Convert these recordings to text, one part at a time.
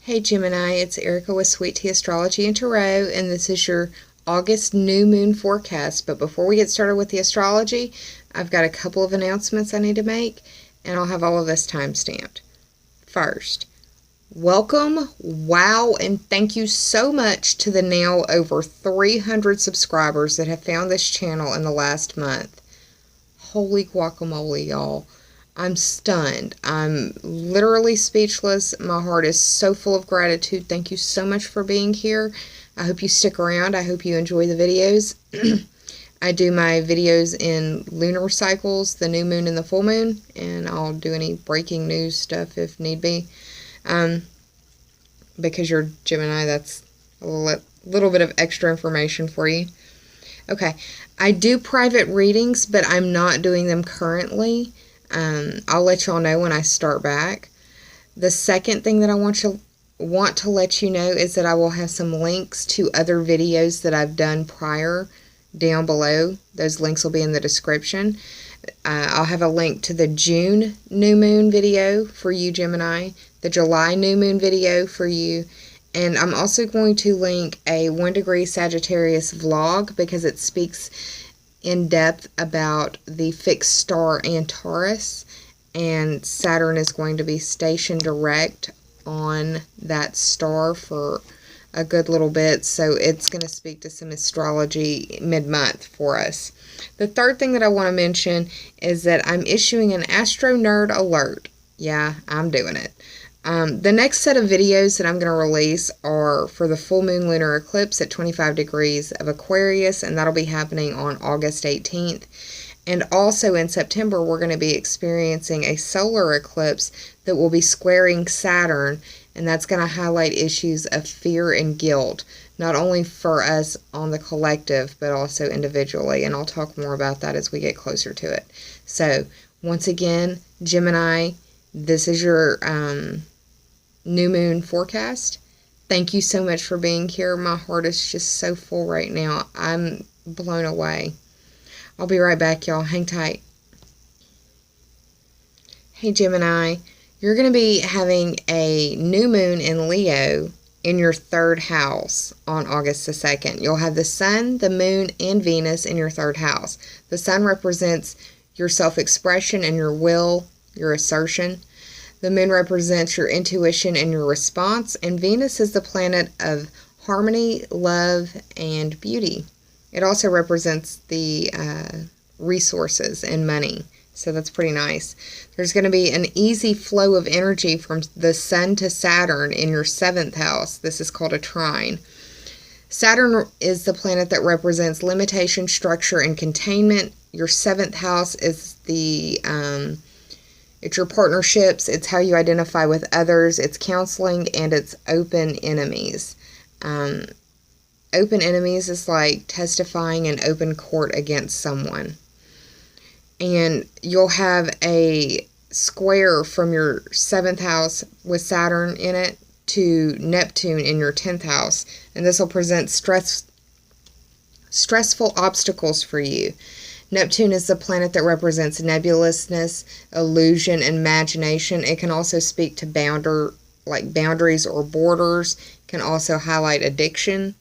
Hey Gemini, it's Erica with Sweet Tea Astrology and Tarot, and this is your August new moon forecast. But before we get started with the astrology, I've got a couple of announcements I need to make, and I'll have all of this time stamped. First, welcome, wow, and thank you so much to the now over 300 subscribers that have found this channel in the last month. Holy guacamole, y'all. I'm stunned. I'm literally speechless. My heart is so full of gratitude. Thank you so much for being here. I hope you stick around. I hope you enjoy the videos. I do my videos in lunar cycles, the new moon and the full moon, and I'll do any breaking news stuff if need be. Because you're Gemini, that's a little bit of extra information for you. Okay, I do private readings, but I'm not doing them currently. I'll let y'all know when I start back. The second thing that I want to let you know is that I will have some links to other videos that I've done prior down below. Those links will be in the description. I'll have a link to the June new moon video for you, Gemini, the July new moon video for you, and I'm also going to link a 1 degree Sagittarius vlog because it speaks in depth about the fixed star Antares, and Saturn is going to be stationed direct on that star for a good little bit, so it's going to speak to some astrology mid-month for us. The third thing that I want to mention is that I'm issuing an Astro Nerd alert. Yeah, I'm doing it. The next set of videos that I'm going to release are for the full moon lunar eclipse at 25 degrees of Aquarius, and that'll be happening on August 18th. And also in September, we're going to be experiencing a solar eclipse that will be squaring Saturn, and that's going to highlight issues of fear and guilt, not only for us on the collective, but also individually, and I'll talk more about that as we get closer to it. So, once again, Gemini, this is your new moon forecast. Thank you so much for being here. My heart is just so full right now. I'm blown away. I'll be right back, y'all. Hang tight. Hey, Gemini, you're going to be having a new moon in Leo in your third house on August the 2nd. You'll have the sun, the moon, and Venus in your third house. The sun represents your self-expression and your will, your assertion. The moon represents your intuition and your response, and Venus is the planet of harmony, love, and beauty. It also represents the resources and money, so that's pretty nice. There's going to be an easy flow of energy from the sun to Saturn in your 7th house. This is called a trine. Saturn is the planet that represents limitation, structure, and containment. Your 7th house is the it's your partnerships, it's how you identify with others, it's counseling, and it's open enemies. Open enemies is like testifying in open court against someone. And you'll have a square from your 7th house with Saturn in it to Neptune in your 10th house. And this will present stressful obstacles for you. Neptune is the planet that represents nebulousness, illusion, and imagination. It can also speak to boundaries or borders. It can also highlight addiction.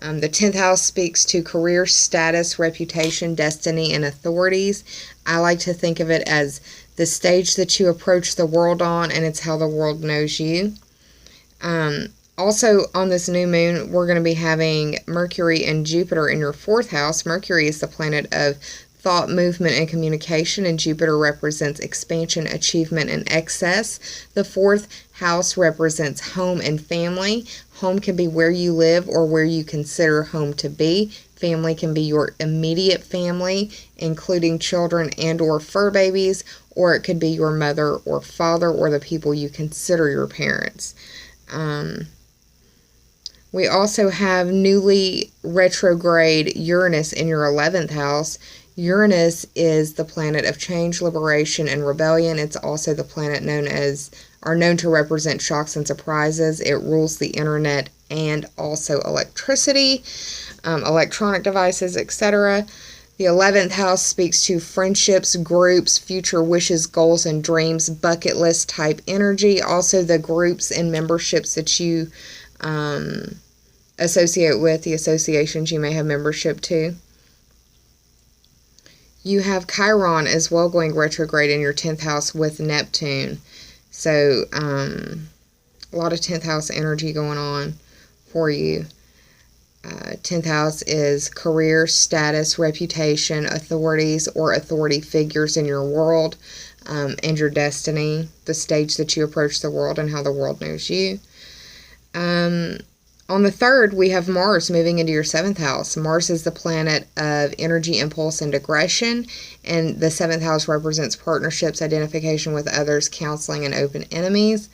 The 10th house speaks to career, status, reputation, destiny, and authorities. I like to think of it as the stage that you approach the world on, and it's how the world knows you. Also, on this new moon, we're going to be having Mercury and Jupiter in your 4th house. Mercury is the planet of thought, movement, and communication, and Jupiter represents expansion, achievement, and excess. The 4th house represents home and family. Home can be where you live or where you consider home to be. Family can be your immediate family, including children and or fur babies, or it could be your mother or father or the people you consider your parents. We also have newly retrograde Uranus in your 11th house. Uranus is the planet of change, liberation, and rebellion. It's also the planet known to represent shocks and surprises. It rules the internet and also electricity, electronic devices, etc. The 11th house speaks to friendships, groups, future wishes, goals, and dreams, bucket list type energy. Also the groups and memberships that you associate with, the associations you may have membership to. You have Chiron as well going retrograde in your 10th house with Neptune. So, a lot of 10th house energy going on for you. 10th house is career, status, reputation, authorities, or authority figures in your world, and your destiny, the stage that you approach the world and how the world knows you. On the 3rd, we have Mars moving into your 7th house. Mars is the planet of energy, impulse, and aggression, and the 7th house represents partnerships, identification with others, counseling, and open enemies.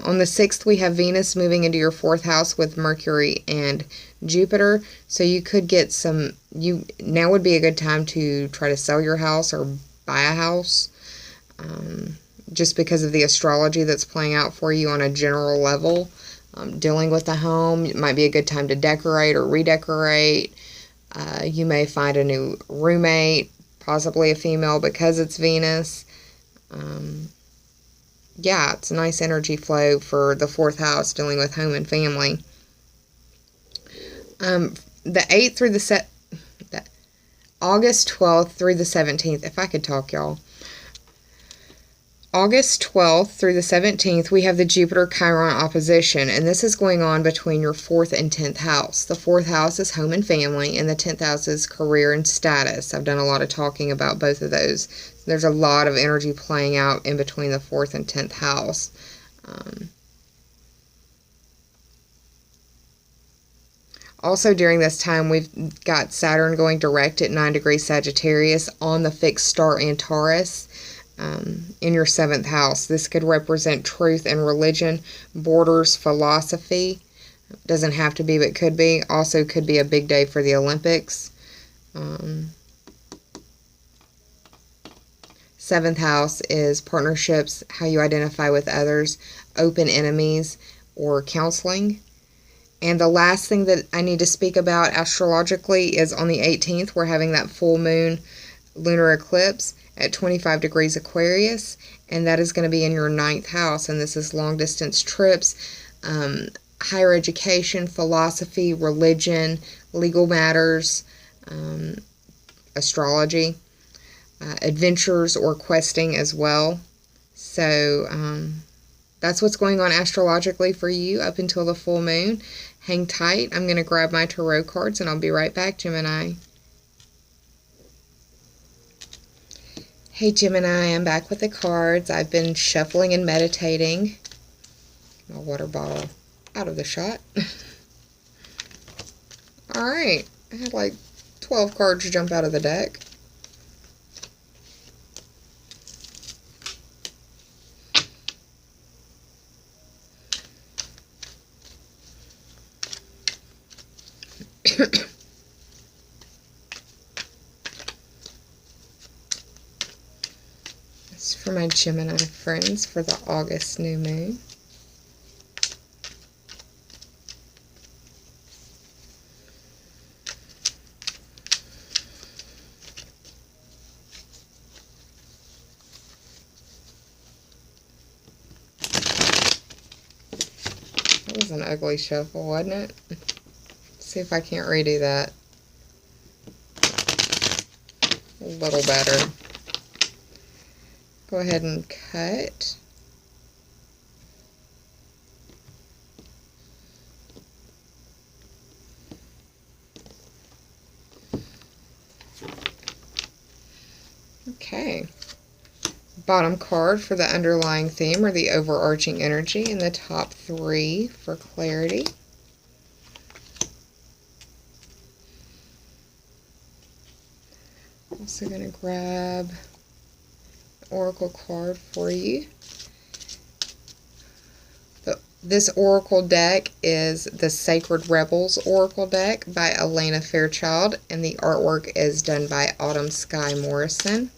On the 6th, we have Venus moving into your 4th house with Mercury and Jupiter. So you could get now would be a good time to try to sell your house or buy a house, just because of the astrology that's playing out for you on a general level. Dealing with the home, it might be a good time to decorate or redecorate. You may find a new roommate, possibly a female, because it's Venus. Yeah, it's a nice energy flow for the 4th house, dealing with home and family. The 8th through August 12th through the 17th, if I could talk, y'all. August 12th through the 17th, we have the Jupiter-Chiron opposition, and this is going on between your 4th and 10th house. The 4th house is home and family, and the 10th house is career and status. I've done a lot of talking about both of those. There's a lot of energy playing out in between the 4th and 10th house. Also, during this time, we've got Saturn going direct at 9 degrees Sagittarius on the fixed star Antares. In your 7th house. This could represent truth and religion, borders, philosophy. Doesn't have to be, but could be. Also could be a big day for the Olympics. 7th house is partnerships, how you identify with others, open enemies, or counseling. And the last thing that I need to speak about astrologically is on the 18th, we're having that full moon lunar eclipse at 25 degrees Aquarius, and that is going to be in your 9th house, and this is long distance trips, higher education, philosophy, religion, legal matters, astrology, adventures or questing as well. So that's what's going on astrologically for you up until the full moon. Hang tight. I'm going to grab my tarot cards and I'll be right back, Gemini. Hey Gemini, I'm back with the cards. I've been shuffling and meditating. My water bottle out of the shot. Alright, I had like 12 cards jump out of the deck. For my Gemini friends for the August new moon. That was an ugly shuffle, wasn't it? Let's see if I can't redo that. A little better. Go ahead and cut. Okay. Bottom card for the underlying theme or the overarching energy, and the top 3 for clarity. Also going to grab oracle card for you. This oracle deck is the Sacred Rebels Oracle deck by Elena Fairchild, and the artwork is done by Autumn Sky Morrison.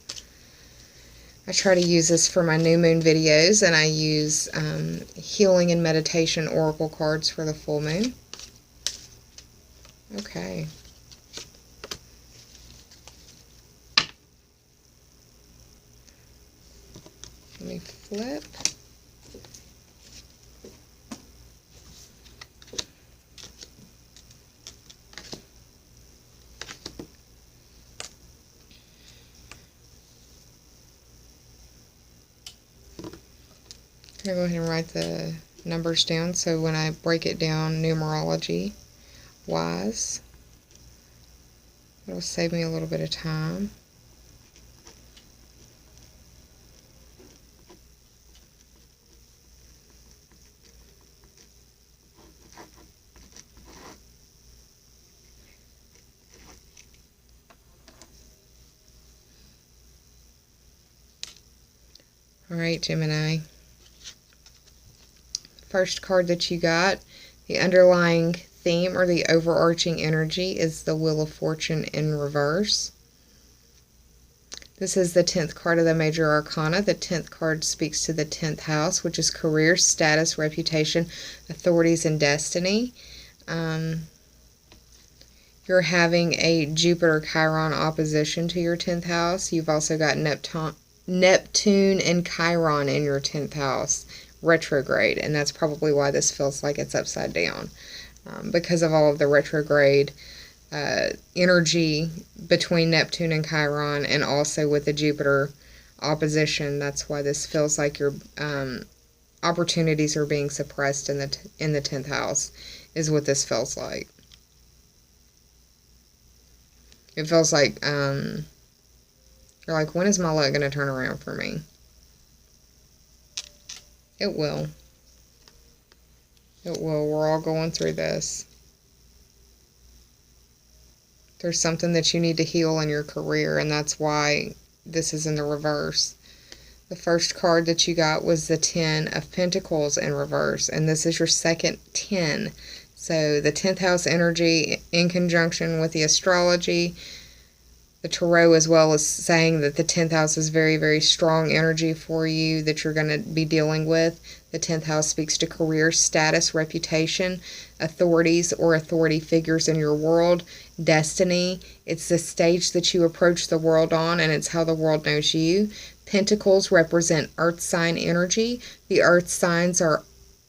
I try to use this for my new moon videos, and I use healing and meditation oracle cards for the full moon. Okay. Let me flip. I'm going to go ahead and write the numbers down so when I break it down numerology wise, it'll save me a little bit of time. Alright, Gemini. First card that you got, the underlying theme or the overarching energy is the Wheel of Fortune in reverse. This is the 10th card of the Major Arcana. The 10th card speaks to the 10th house, which is career, status, reputation, authorities, and destiny. You're having a Jupiter-Chiron opposition to your 10th house. You've also got Neptune and Chiron in your 10th house, retrograde, and that's probably why this feels like it's upside down, because of all of the retrograde energy between Neptune and Chiron, and also with the Jupiter opposition. That's why this feels like your opportunities are being suppressed in the 10th house, is what this feels like. It feels like you're like, when is my luck going to turn around for me? It will. It will. We're all going through this. There's something that you need to heal in your career, and that's why this is in the reverse. The first card that you got was the 10 of Pentacles in reverse, and this is your second 10. So the 10th house energy in conjunction with the astrology, the tarot, as well as saying that the 10th house is very, very strong energy for you that you're going to be dealing with. The 10th house speaks to career, status, reputation, authorities or authority figures in your world, destiny. It's the stage that you approach the world on, and it's how the world knows you. Pentacles represent earth sign energy. The earth signs are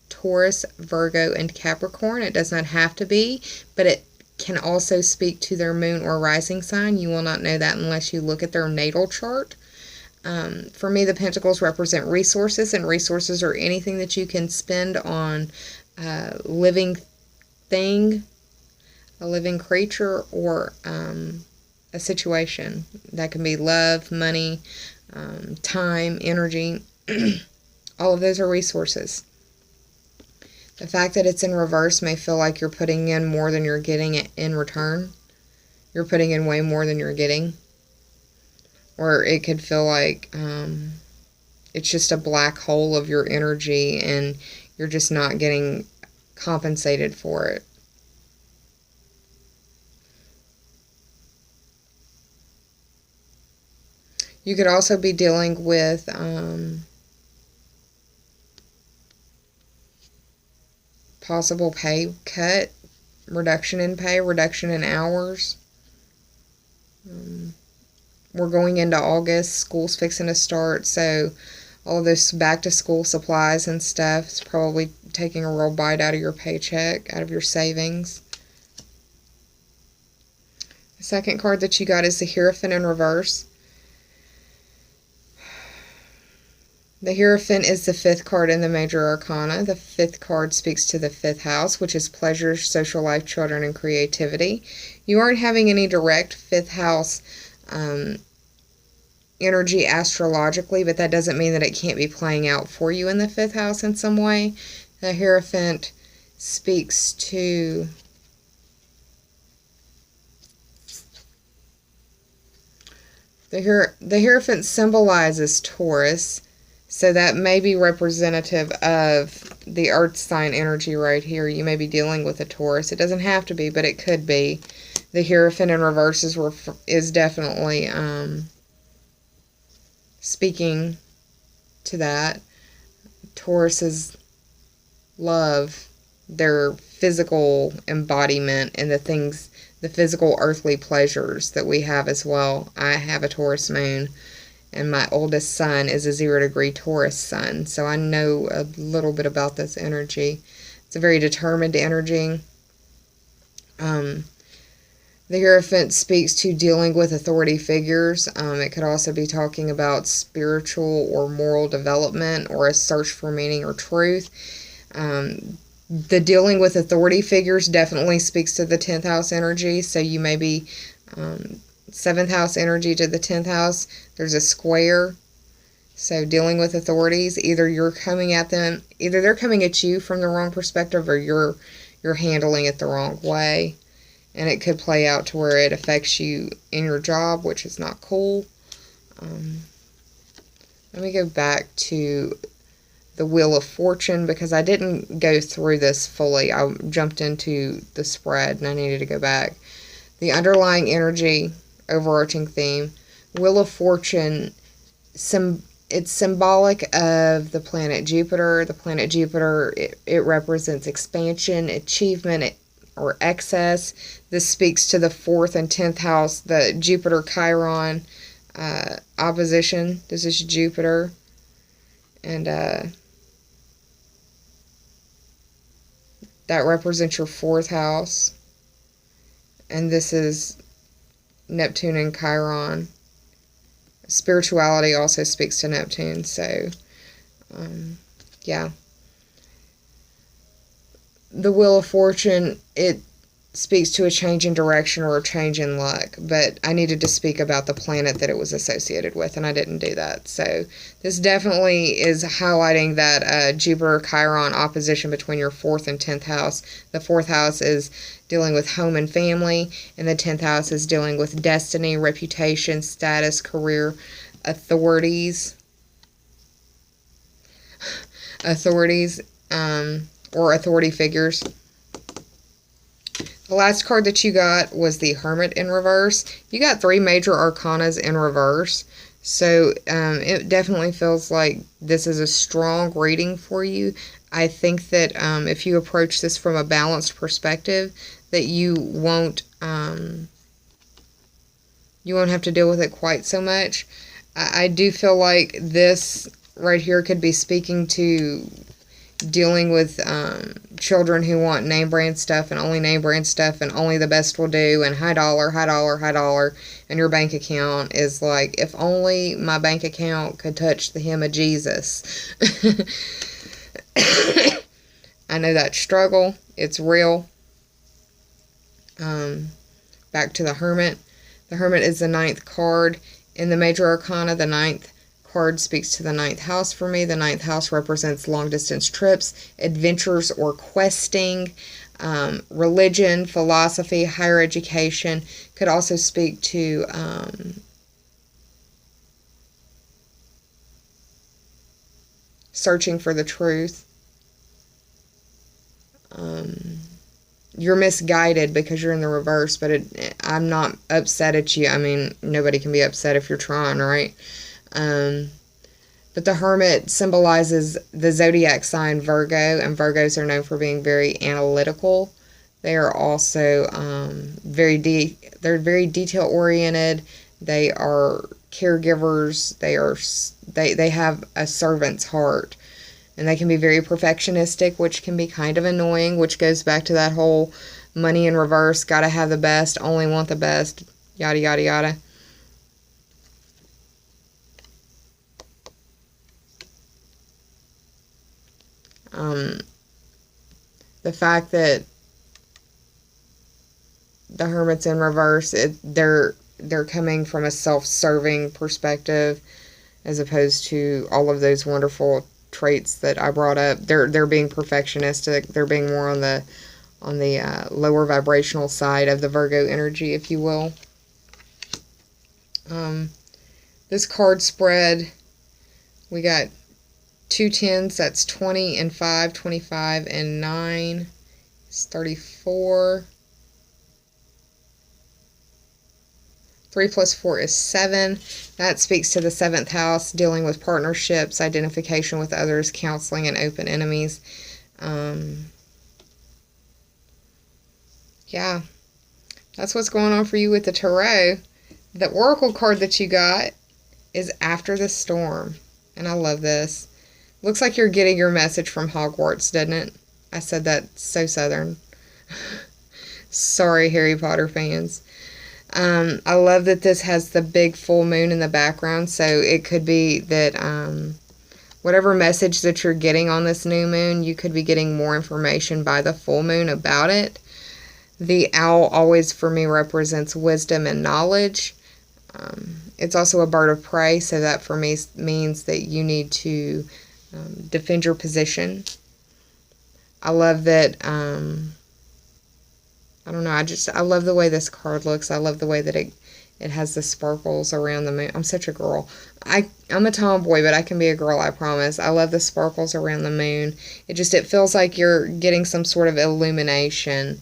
Taurus, Virgo, and Capricorn. It does not have to be, but it can also speak to their moon or rising sign. You will not know that unless you look at their natal chart. For me, the pentacles represent resources, and resources are anything that you can spend on a living thing, a living creature, or a situation. That can be love, money, time, energy. All of those are resources. The fact that it's in reverse may feel like you're putting in more than you're getting in return. You're putting in way more than you're getting. Or it could feel like it's just a black hole of your energy and you're just not getting compensated for it. You could also be dealing with possible pay cut, reduction in pay, reduction in hours. We're going into August, school's fixing to start, so all of this back to school supplies and stuff is probably taking a real bite out of your paycheck, out of your savings. The second card that you got is the Hierophant in reverse. The Hierophant is the 5th card in the Major Arcana. The 5th card speaks to the 5th house, which is pleasure, social life, children, and creativity. You aren't having any direct 5th house energy astrologically, but that doesn't mean that it can't be playing out for you in the 5th house in some way. The Hierophant speaks to the Hierophant symbolizes Taurus. So that may be representative of the earth sign energy right here. You may be dealing with a Taurus. It doesn't have to be, but it could be. The Hierophant in reverse is definitely speaking to that. Taurus's love, their physical embodiment, and the physical earthly pleasures that we have as well. I have a Taurus moon. And my oldest son is a 0-degree Taurus sun. So I know a little bit about this energy. It's a very determined energy. The Hierophant speaks to dealing with authority figures. It could also be talking about spiritual or moral development or a search for meaning or truth. The dealing with authority figures definitely speaks to the 10th house energy. So you may be 7th house energy to the 10th house. There's a square. So dealing with authorities, either you're coming at them, either they're coming at you from the wrong perspective, or you're handling it the wrong way. And it could play out to where it affects you in your job, which is not cool. Let me go back to the Wheel of Fortune, because I didn't go through this fully. I jumped into the spread and I needed to go back. The underlying energy, overarching theme, Wheel of Fortune, it's symbolic of the planet Jupiter. The planet Jupiter, it represents expansion, achievement, or excess. This speaks to the 4th and 10th house, the Jupiter-Chiron opposition. This is Jupiter. And that represents your 4th house. And this is Neptune and Chiron. Spirituality also speaks to Neptune. So, yeah. The Wheel of Fortune, it speaks to a change in direction or a change in luck, but I needed to speak about the planet that it was associated with, and I didn't do that. So this definitely is highlighting that Jupiter-Chiron opposition between your 4th and 10th house. The 4th house is dealing with home and family, and the 10th house is dealing with destiny, reputation, status, career, authorities, or authority figures. The last card that you got was the Hermit in reverse. You got 3 major arcanas in reverse. So it definitely feels like this is a strong reading for you. I think that if you approach this from a balanced perspective, that you won't have to deal with it quite so much. I do feel like this right here could be speaking to dealing with children who want name brand stuff and only name brand stuff and only the best will do and high dollar, and your bank account is like, if only my bank account could touch the hem of Jesus. I know that struggle. It's real. Back to the Hermit. The Hermit is the 9th card in the major arcana. The 9th card speaks to the 9th house for me. The 9th house represents long-distance trips, adventures or questing, religion, philosophy, higher education. Could also speak to searching for the truth. You're misguided because you're in the reverse, but I'm not upset at you. I mean, nobody can be upset if you're trying, right? But the Hermit symbolizes the zodiac sign Virgo, and Virgos are known for being very analytical. They are also very detail oriented. They are caregivers. They have a servant's heart, and they can be very perfectionistic, which can be kind of annoying, which goes back to that whole money in reverse, gotta have the best, only want the best, yada yada yada. The fact that the Hermit's in reverse, they're coming from a self-serving perspective, as opposed to all of those wonderful traits that I brought up. They're being perfectionistic. They're being more on the lower vibrational side of the Virgo energy, if you will. This card spread, we got 2 10s, that's 20 and 5, 25 and 9, it's 34. 3 plus 4 is 7. That speaks to the 7th house, dealing with partnerships, identification with others, counseling, and open enemies. Yeah, that's what's going on for you with the Tarot. The Oracle card that you got is after the storm. And I love this. Looks like you're getting your message from Hogwarts, doesn't it? I said that so Southern. Sorry, Harry Potter fans. I love that this has the big full moon in the background, so it could be that whatever message that you're getting on this new moon, you could be getting more information by the full moon about it. The owl always, for me, represents wisdom and knowledge. It's also a bird of prey, so that for me means that you need to defend your position. I love that, I don't know, I love the way this card looks. I love the way that it has the sparkles around the moon. I'm such a girl. I'm a tomboy, but I can be a girl, I promise. I love the sparkles around the moon. It feels like you're getting some sort of illumination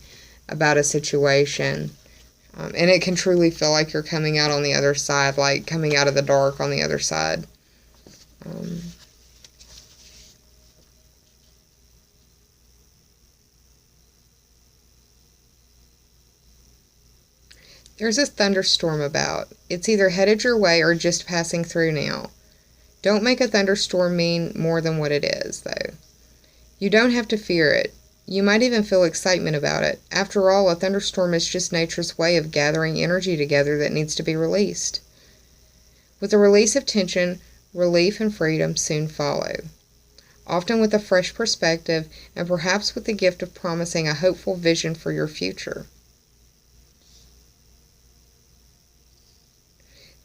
about a situation. And it can truly feel like you're coming out on the other side, like coming out of the dark on the other side. There's a thunderstorm about. It's either headed your way or just passing through now. Don't make a thunderstorm mean more than what it is, though. You don't have to fear it. You might even feel excitement about it. After all, a thunderstorm is just nature's way of gathering energy together that needs to be released. With the release of tension, relief and freedom soon follow, often with a fresh perspective and perhaps with the gift of promising a hopeful vision for your future.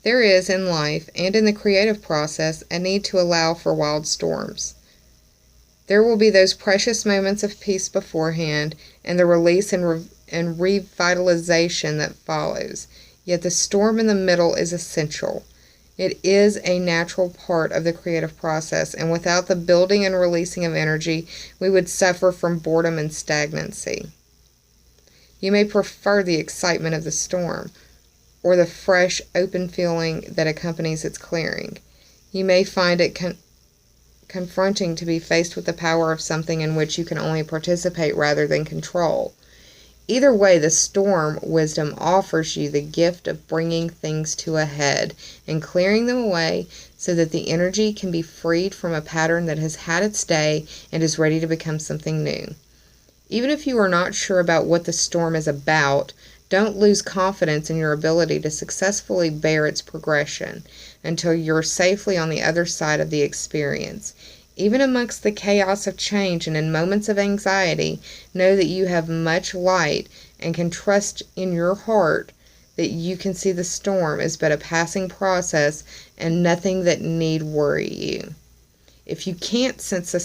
There is, in life and in the creative process, a need to allow for wild storms. There will be those precious moments of peace beforehand and the release and revitalization that follows. Yet the storm in the middle is essential. It is a natural part of the creative process, and without the building and releasing of energy, we would suffer from boredom and stagnancy. You may prefer the excitement of the storm, or the fresh, open feeling that accompanies its clearing. You may find it confronting to be faced with the power of something in which you can only participate rather than control. Either way, the storm wisdom offers you the gift of bringing things to a head and clearing them away so that the energy can be freed from a pattern that has had its day and is ready to become something new. Even if you are not sure about what the storm is about, don't lose confidence in your ability to successfully bear its progression until you're safely on the other side of the experience. Even amongst the chaos of change and in moments of anxiety, know that you have much light and can trust in your heart that you can see the storm as but a passing process and nothing that need worry you. If you can't sense the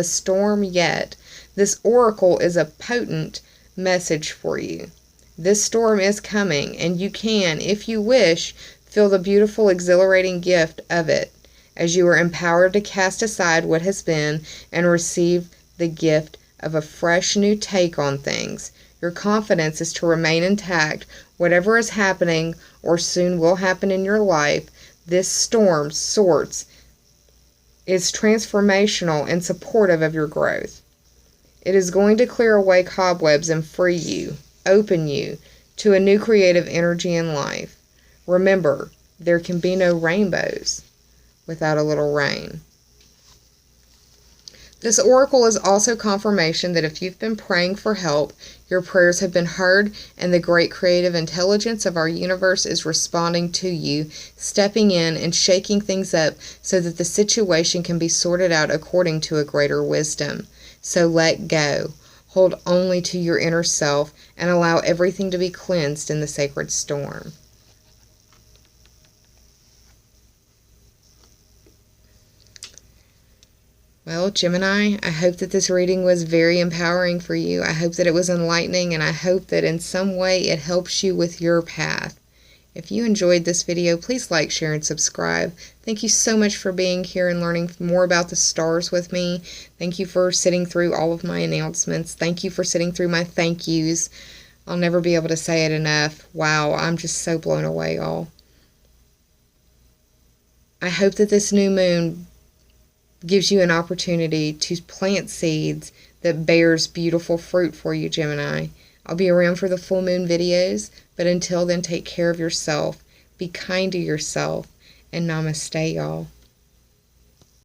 storm yet, this oracle is a potent message for you. This storm is coming, and you can, if you wish, feel the beautiful, exhilarating gift of it, as you are empowered to cast aside what has been and receive the gift of a fresh new take on things. Your confidence is to remain intact, whatever is happening or soon will happen in your life. This storm is transformational and supportive of your growth. It is going to clear away cobwebs and free you, open you to a new creative energy in life. Remember, there can be no rainbows without a little rain. This oracle is also confirmation that if you've been praying for help, your prayers have been heard, and the great creative intelligence of our universe is responding to you, stepping in and shaking things up so that the situation can be sorted out according to a greater wisdom. So let go. Hold only to your inner self and allow everything to be cleansed in the sacred storm. Well, Gemini, I hope that this reading was very empowering for you. I hope that it was enlightening, and I hope that in some way it helps you with your path. If you enjoyed this video, please like, share, and subscribe. Thank you so much for being here and learning more about the stars with me. Thank you for sitting through all of my announcements. Thank you for sitting through my thank yous. I'll never be able to say it enough. Wow, I'm just so blown away, y'all. I hope that this new moon gives you an opportunity to plant seeds that bears beautiful fruit for you, Gemini. I'll be around for the full moon videos, but until then, take care of yourself. Be kind to yourself. And namaste, y'all.